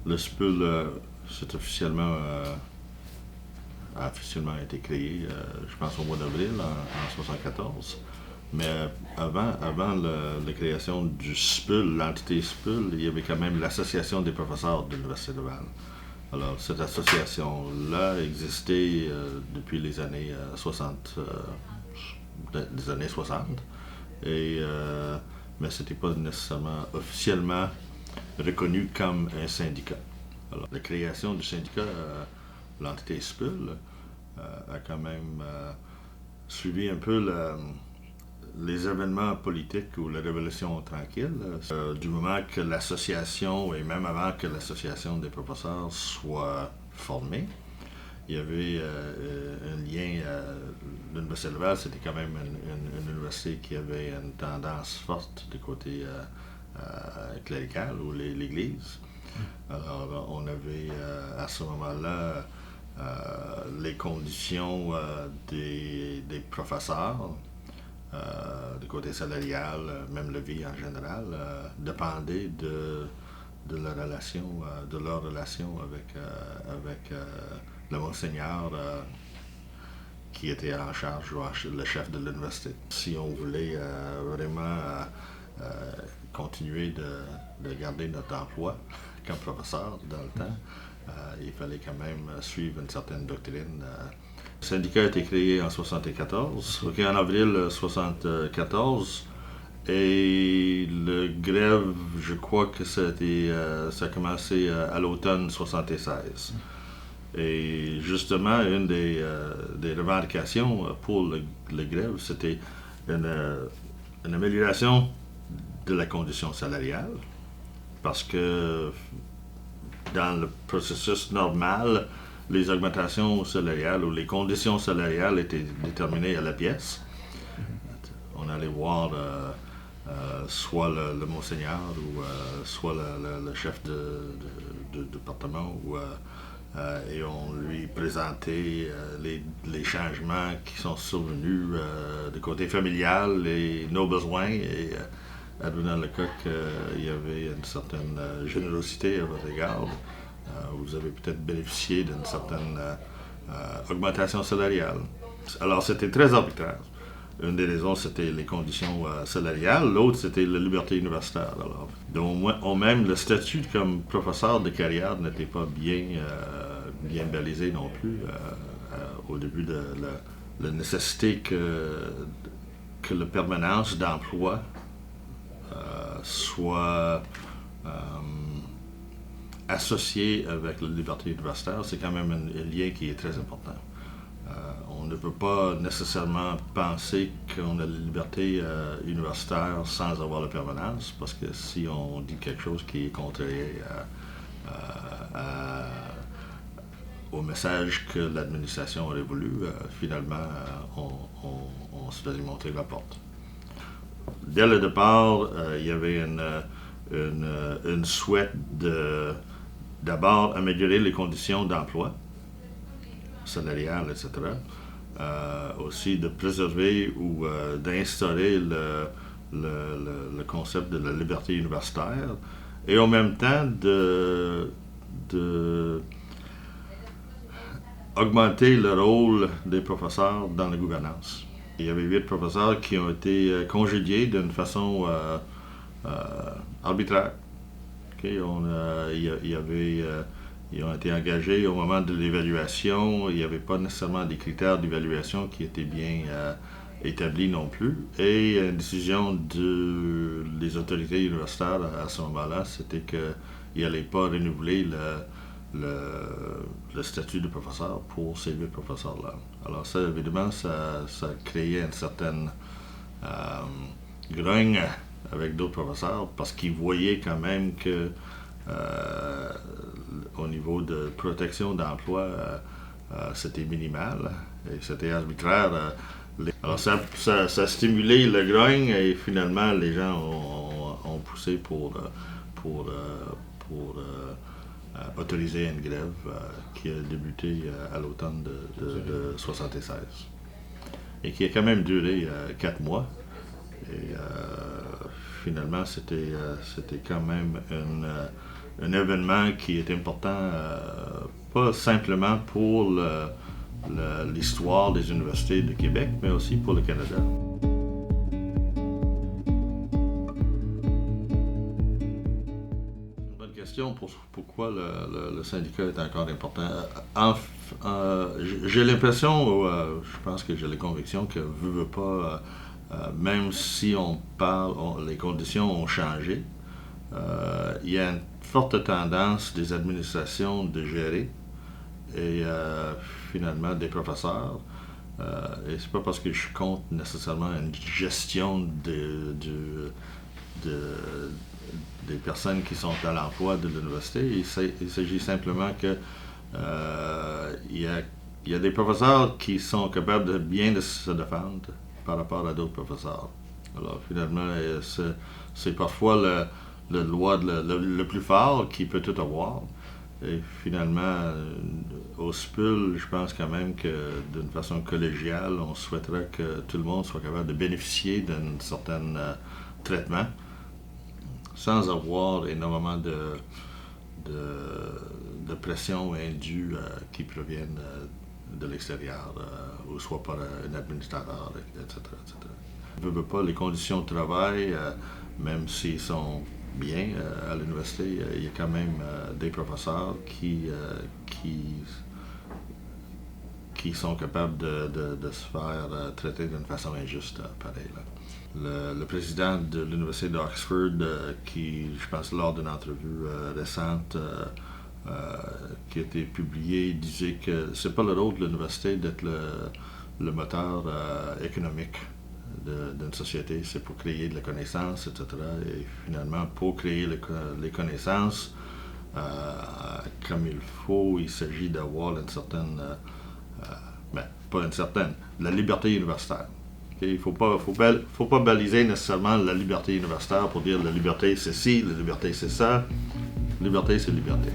Le SPUL, c'est a officiellement été créé, je pense, au mois d'avril en 1974. Mais avant la création du SPUL, l'entité SPUL, il y avait quand même l'Association des professeurs de l'Université Laval. Alors, cette association-là existait depuis les années 60, des années 60, et, mais ce n'était pas nécessairement officiellement reconnu comme un syndicat. Alors, la création du syndicat, l'entité SPUL, a quand même suivi un peu les événements politiques ou la Révolution tranquille, du moment que l'association, et même avant que l'association des professeurs soit formée, il y avait un lien. L'Université Laval, c'était quand même une université qui avait une tendance forte du côté clérical ou l'Église. Alors, on avait à ce moment-là les conditions des professeurs, du côté salarial, même la vie en général, dépendait de la relation, de leur relation avec le monseigneur qui était en charge, le chef de l'université. Si on voulait vraiment continuer de garder notre emploi comme professeur dans le temps, il fallait quand même suivre une certaine doctrine. Le syndicat a été créé en 1974, en avril 1974, et le grève, je crois que ça a commencé à l'automne 1976. Et justement, une des revendications pour le grève, c'était une amélioration de la condition salariale, parce que dans le processus normal, les augmentations salariales ou les conditions salariales étaient déterminées à la pièce. On allait voir soit le monseigneur ou soit le chef de département et on lui présentait les changements qui sont survenus du côté familial et nos besoins. Et advenant le cas qu'il y avait une certaine générosité à votre égard, vous avez peut-être bénéficié d'une certaine augmentation salariale. Alors, c'était très arbitraire. Une des raisons, c'était les conditions salariales. L'autre, c'était la liberté universitaire. Alors, donc, même le statut comme professeur de carrière n'était pas bien balisé non plus au début de la nécessité que la permanence d'emploi soit associée avec la liberté universitaire. C'est quand même un lien qui est très important. On ne peut pas nécessairement penser qu'on a la liberté universitaire sans avoir la permanence, parce que si on dit quelque chose qui est contraire au message que l'administration aurait voulu, finalement, on se faisait montrer la porte. Dès le départ, il y avait une souhait d'abord améliorer les conditions d'emploi salariales, etc. Aussi de préserver ou d'instaurer le concept de la liberté universitaire et en même temps de augmenter le rôle des professeurs dans la gouvernance. Il y avait 8 professeurs qui ont été congédiés d'une façon arbitraire. Okay? Ils ont été engagés au moment de l'évaluation. Il n'y avait pas nécessairement des critères d'évaluation qui étaient bien établis non plus. Et une décision des autorités universitaires à ce moment-là, c'était qu'ils n'allaient pas renouveler le statut de professeur pour ces 8 professeurs-là. Alors ça, évidemment, ça créait une certaine grogne avec d'autres professeurs parce qu'ils voyaient quand même que au niveau de protection d'emploi, c'était minimal et c'était arbitraire. Alors ça a stimulé le grogne et finalement les gens ont poussé pour autoriser une grève qui a débuté à l'automne de 1976 et qui a quand même duré 4 mois. Et finalement, c'était quand même un événement qui est important, pas simplement pour l'histoire des universités de Québec, mais aussi pour le Canada. Question pourquoi le syndicat est encore important. J'ai l'impression, je pense que j'ai la conviction que veut pas, même si on parle, les conditions ont changé, il y a une forte tendance des administrations de gérer et finalement des professeurs. Et c'est pas parce que je compte nécessairement une gestion des personnes qui sont à l'emploi de l'université. Il s'agit simplement que il y a des professeurs qui sont capables de bien se défendre par rapport à d'autres professeurs. Alors finalement, c'est parfois le loi le plus fort qui peut tout avoir. Et finalement, au SPUL, je pense quand même que d'une façon collégiale, on souhaiterait que tout le monde soit capable de bénéficier d'un certain traitement sans avoir énormément de pression indue qui proviennent de l'extérieur, ou soit par un administrateur, etc. Je ne veux pas, les conditions de travail, même s'ils sont bien à l'université, il y a quand même des professeurs qui sont capables de se faire traiter d'une façon injuste, pareil. Là. Le président de l'Université d'Oxford, qui, je pense, lors d'une entrevue récente qui a été publiée, disait que c'est pas le rôle de l'université d'être le moteur économique d'une société, c'est pour créer de la connaissance, etc. Et finalement, pour créer les connaissances comme il faut, il s'agit d'avoir une certaine, pas une certaine, la liberté universitaire. Okay? Il ne faut pas baliser nécessairement la liberté universitaire pour dire la liberté c'est ci, la liberté c'est ça. Liberté c'est liberté.